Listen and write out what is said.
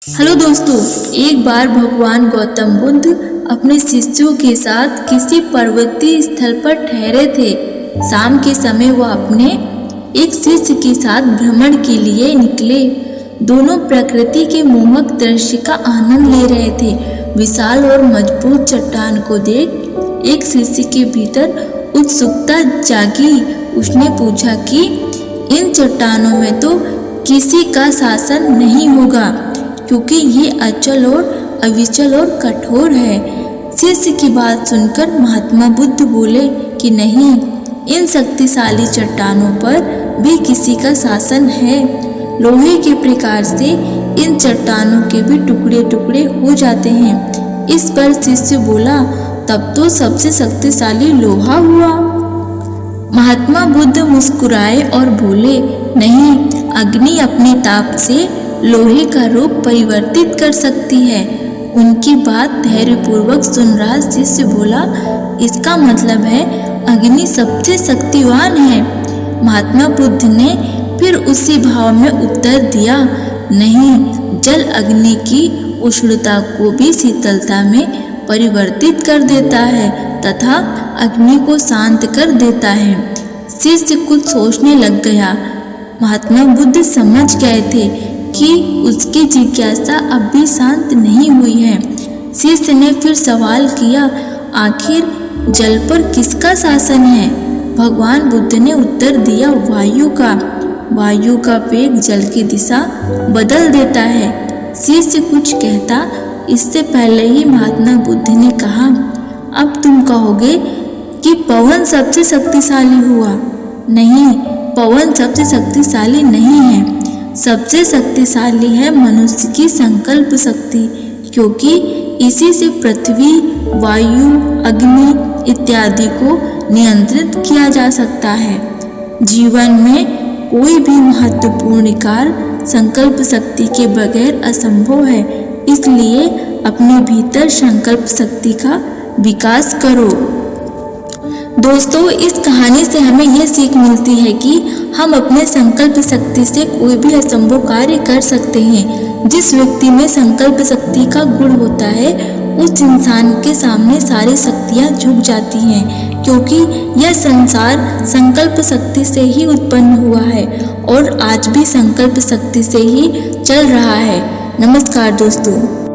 Hello दोस्तों, एक बार भगवान गौतम बुद्ध अपने शिष्यों के साथ किसी पर्वतीय स्थल पर ठहरे थे। शाम के समय वह अपने एक शिष्य के साथ भ्रमण के लिए निकले। दोनों प्रकृति के मोहक दृश्य का आनंद ले रहे थे। विशाल और मजबूत चट्टान को देख एक शिष्य के भीतर उत्सुकता जागी। उसने पूछा कि इन चट्टानों में तो किसी का शासन नहीं होगा, क्योंकि ये अचल और अविचल और कठोर है। शिष्य की बात सुनकर महात्मा बुद्ध बोले कि नहीं, इन शक्तिशाली चट्टानों पर भी किसी का शासन है। लोहे के प्रकार से इन चट्टानों के भी टुकड़े टुकड़े हो जाते हैं। इस पर शिष्य बोला, तब तो सबसे शक्तिशाली लोहा हुआ। महात्मा बुद्ध मुस्कुराए और बोले, नहीं, अग्नि अपने ताप से लोहे का रूप परिवर्तित कर सकती है। उनकी बात धैर्यपूर्वक सुन रहा शिष्य बोला, इसका मतलब है अग्नि सबसे शक्तिवान है। महात्मा बुद्ध ने फिर उसी भाव में उत्तर दिया, नहीं, जल अग्नि की उष्णता को भी शीतलता में परिवर्तित कर देता है तथा अग्नि को शांत कर देता है। शिष्य कुछ सोचने लग गया। महात्मा बुद्ध समझ गए थे कि उसकी जिज्ञासा अब भी शांत नहीं हुई है। शिष्य ने फिर सवाल किया, आखिर जल पर किसका शासन है? भगवान बुद्ध ने उत्तर दिया, वायु का। वायु का वेग जल की दिशा बदल देता है। शिष्य कुछ कहता, इससे पहले ही महात्मा बुद्ध ने कहा, अब तुम कहोगे कि पवन सबसे शक्तिशाली हुआ। नहीं, पवन सबसे शक्तिशाली नहीं है। सबसे शक्तिशाली है मनुष्य की संकल्प शक्ति, क्योंकि इसी से पृथ्वी, वायु, अग्नि इत्यादि को नियंत्रित किया जा सकता है। जीवन में कोई भी महत्वपूर्ण कार्य संकल्प शक्ति के बगैर असंभव है। इसलिए अपने भीतर संकल्प शक्ति का विकास करो। दोस्तों, इस कहानी से हमें यह सीख मिलती है कि हम अपने संकल्प शक्ति से कोई भी असंभव कार्य कर सकते हैं। जिस व्यक्ति में संकल्प शक्ति का गुण होता है, उस इंसान के सामने सारी शक्तियां झुक जाती हैं, क्योंकि यह संसार संकल्प शक्ति से ही उत्पन्न हुआ है और आज भी संकल्प शक्ति से ही चल रहा है। नमस्कार दोस्तों।